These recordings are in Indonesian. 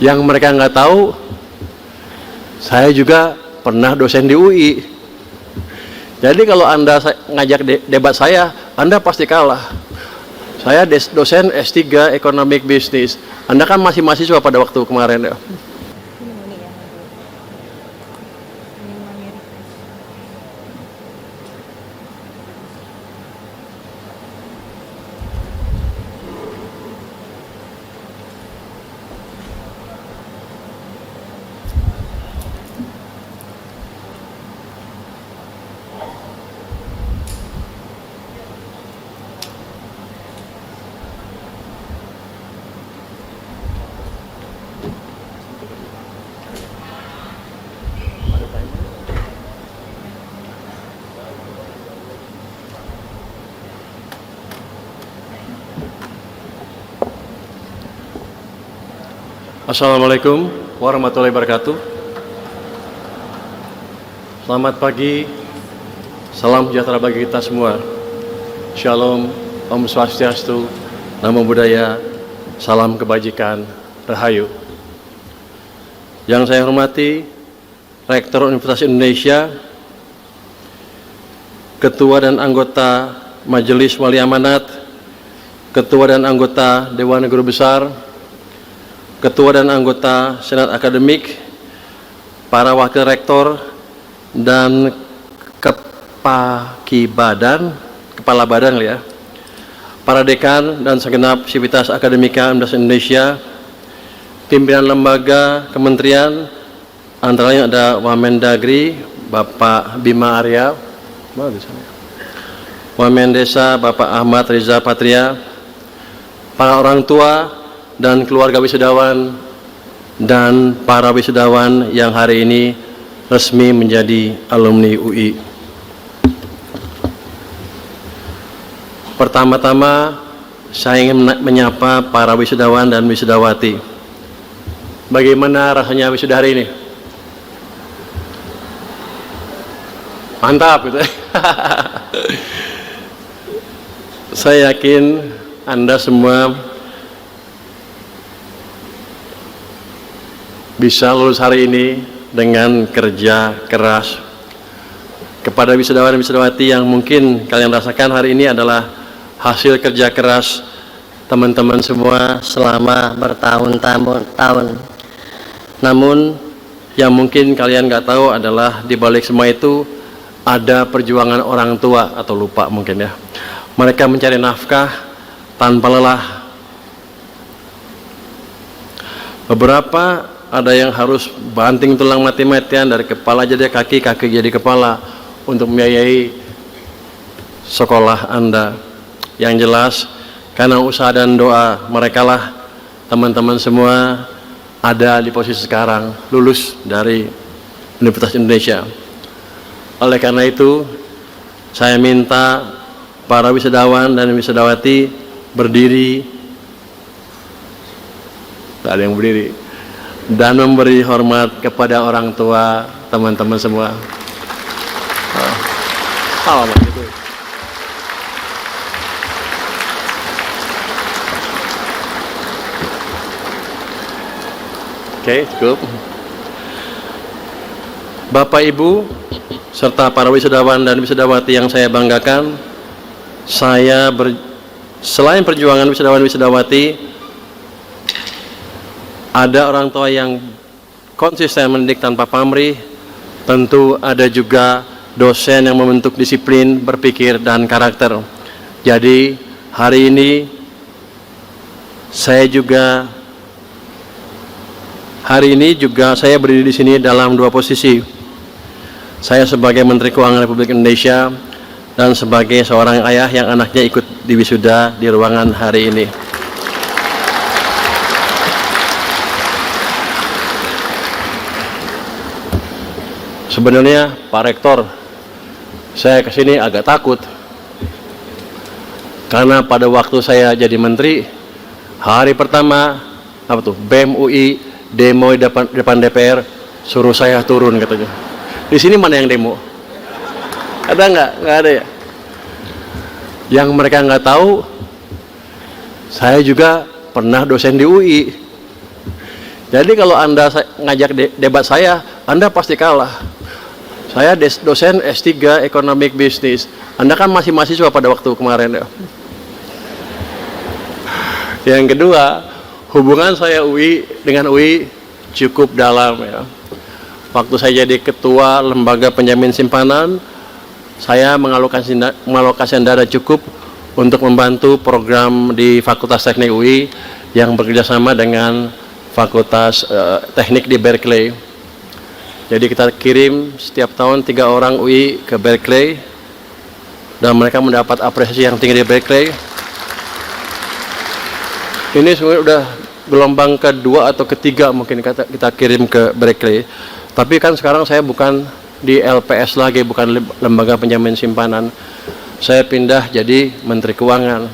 Yang mereka nggak tahu, saya juga pernah dosen di UI. Jadi kalau Anda ngajak debat saya, Anda pasti kalah. Saya dosen S3 Economic Business. Anda kan masih mahasiswa pada waktu kemarin ya. Assalamualaikum warahmatullahi wabarakatuh. Selamat pagi, salam sejahtera bagi kita semua. Shalom, Om Swastiastu, Namo Buddhaya, salam kebajikan, Rahayu. Yang saya hormati Rektor Universitas Indonesia, Ketua dan anggota Majelis Wali Amanat, Ketua dan anggota Dewan Guru Besar, Ketua dan anggota Senat Akademik, para wakil rektor dan kepala badan ya, para dekan dan segenap sivitas akademika Universitas Indonesia, pimpinan lembaga kementerian, antara lain ada Wamendagri Bapak Bima Arya, Wamendesa Bapak Ahmad Riza Patria, para orang tua dan keluarga wisudawan, dan para wisudawan yang hari ini resmi menjadi alumni UI. Pertama-tama saya ingin menyapa para wisudawan dan wisudawati. Bagaimana rasanya wisuda hari ini? Mantap gitu. Saya yakin Anda semua bisa lulus hari ini dengan kerja keras. Kepada wisudawan dan wisudawati yang mungkin kalian rasakan hari ini adalah hasil kerja keras teman-teman semua selama bertahun-tahun. Namun yang mungkin kalian nggak tahu adalah di balik semua itu ada perjuangan orang tua, atau lupa mungkin ya. Mereka mencari nafkah tanpa lelah. Beberapa ada yang harus banting tulang mati-matian dari kepala jadi kaki, kaki jadi kepala untuk membiayai sekolah Anda. Yang jelas karena usaha dan doa mereka lah teman-teman semua ada di posisi sekarang, lulus dari Universitas Indonesia. Oleh karena itu saya minta para wisudawan dan wisudawati berdiri, tak ada yang berdiri, dan memberi hormat kepada orang tua teman-teman semua. Selamat gitu. Oke, cukup. Bapak Ibu serta para wisudawan dan wisudawati yang saya banggakan, selain perjuangan wisudawan wisudawati, ada orang tua yang konsisten mendidik tanpa pamrih, tentu ada juga dosen yang membentuk disiplin, berpikir, dan karakter. Jadi hari ini saya juga berdiri di sini dalam dua posisi. Saya sebagai Menteri Keuangan Republik Indonesia dan sebagai seorang ayah yang anaknya ikut diwisuda di ruangan hari ini. Sebenarnya Pak Rektor, saya kesini agak takut karena pada waktu saya jadi menteri, hari pertama BEM UI demo di depan DPR, suruh saya turun katanya. Di sini mana yang demo? Ada nggak? Nggak ada ya. Yang mereka nggak tahu, saya juga pernah dosen di UI. Jadi kalau Anda ngajak debat saya, Anda pasti kalah. Saya dosen S3 Economic Business. Anda kan masih mahasiswa pada waktu kemarin ya. Yang kedua, hubungan saya dengan UI cukup dalam ya. Waktu saya jadi ketua lembaga penjamin simpanan, saya mengalokasikan dana cukup untuk membantu program di Fakultas Teknik UI yang bekerjasama dengan Fakultas Teknik di Berkeley. Jadi kita kirim setiap tahun 3 orang UI ke Berkeley dan mereka mendapat apresiasi yang tinggi di Berkeley. Ini sebenarnya udah gelombang kedua atau ketiga mungkin kita kirim ke Berkeley. Tapi kan sekarang saya bukan di LPS lagi, bukan lembaga penjamin simpanan. Saya pindah jadi Menteri Keuangan.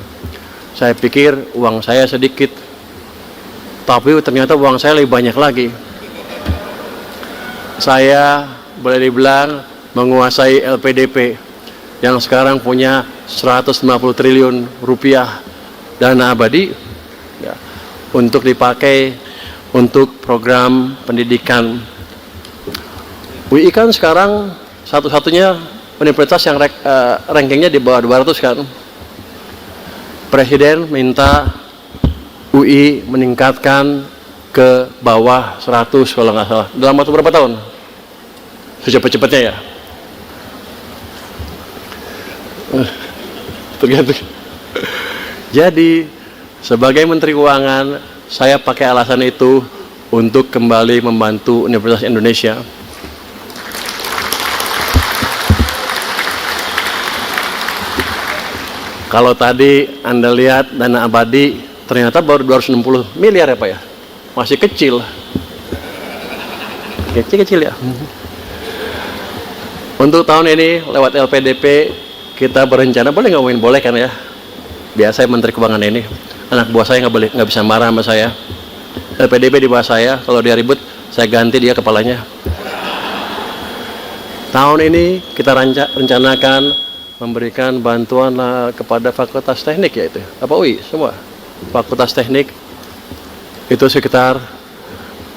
Saya pikir uang saya sedikit, tapi ternyata uang saya lebih banyak lagi. Saya boleh dibilang menguasai LPDP yang sekarang punya 150 triliun rupiah dana abadi ya, untuk dipakai untuk program pendidikan. UI kan sekarang satu-satunya universitas yang rankingnya di bawah 200 kan. Presiden minta UI meningkatkan ke bawah 100 kalau nggak salah. Dalam waktu berapa tahun? Secepat-cepatnya ya. Tergantung. Jadi sebagai Menteri Keuangan, saya pakai alasan itu untuk kembali membantu Universitas Indonesia. Kalau tadi Anda lihat dana abadi ternyata baru 260 miliar ya Pak ya. Masih kecil. Kecil ya. Untuk tahun ini lewat LPDP kita berencana, boleh ngomongin boleh kan ya? Biasa Menteri Keuangan ini, anak buah saya nggak bisa marah sama saya. LPDP di bawah saya, kalau dia ribut saya ganti dia kepalanya. Tahun ini kita rencanakan memberikan bantuan kepada Fakultas Teknik yaitu apa UI semua. Fakultas Teknik itu sekitar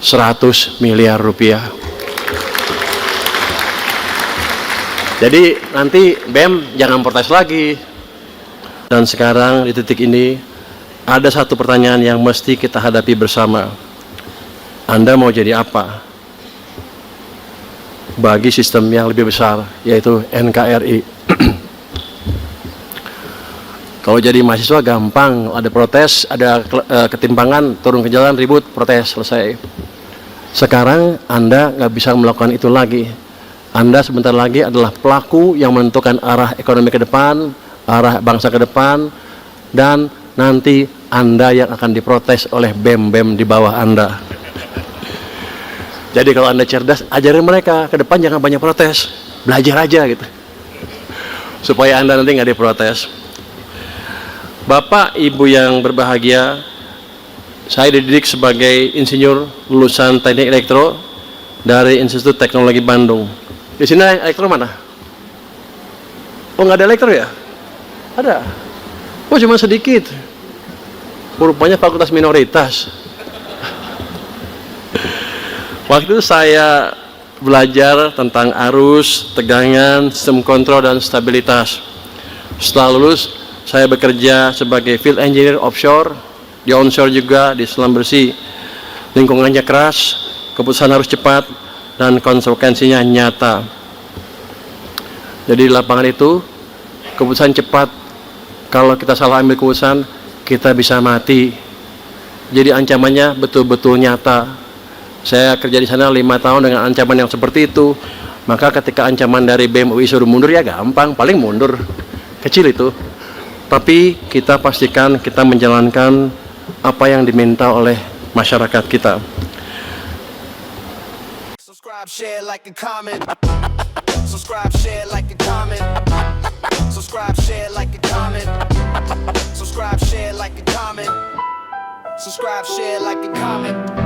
100 miliar rupiah. Jadi nanti BEM jangan protes lagi. Dan sekarang di titik ini ada satu pertanyaan yang mesti kita hadapi bersama. Anda mau jadi apa bagi sistem yang lebih besar, yaitu NKRI? Kalau jadi mahasiswa gampang, ada protes, ada ketimpangan, turun ke jalan, ribut, protes, selesai. Sekarang Anda nggak bisa melakukan itu lagi. Anda sebentar lagi adalah pelaku yang menentukan arah ekonomi ke depan, arah bangsa ke depan, dan nanti Anda yang akan diprotes oleh BEM-BEM di bawah Anda. Jadi kalau Anda cerdas, ajarin mereka, ke depan jangan banyak protes, belajar aja gitu. Supaya Anda nanti nggak diprotes. Bapak, Ibu yang berbahagia, saya dididik sebagai insinyur lulusan Teknik Elektro dari Institut Teknologi Bandung. Di sini elektro mana? Oh, nggak ada elektro ya? Ada. Oh, cuma sedikit. Rupanya fakultas minoritas. Waktu itu saya belajar tentang arus, tegangan, sistem kontrol, dan stabilitas. Setelah lulus, saya bekerja sebagai field engineer offshore, di onshore juga, di selam bersih. Lingkungannya keras, keputusan harus cepat, dan konsekuensinya nyata. Jadi di lapangan itu, keputusan cepat, kalau kita salah ambil keputusan, kita bisa mati. Jadi ancamannya betul-betul nyata. Saya kerja di sana 5 tahun dengan ancaman yang seperti itu. Maka ketika ancaman dari BEM UI suruh mundur, ya gampang, paling mundur. Kecil itu. Tapi kita pastikan kita menjalankan apa yang diminta oleh masyarakat kita. Subscribe, share, like, and comment. Subscribe, share, like, and comment. Subscribe, share, like, and comment. Subscribe, share, like, and comment. Subscribe, share, like, and comment.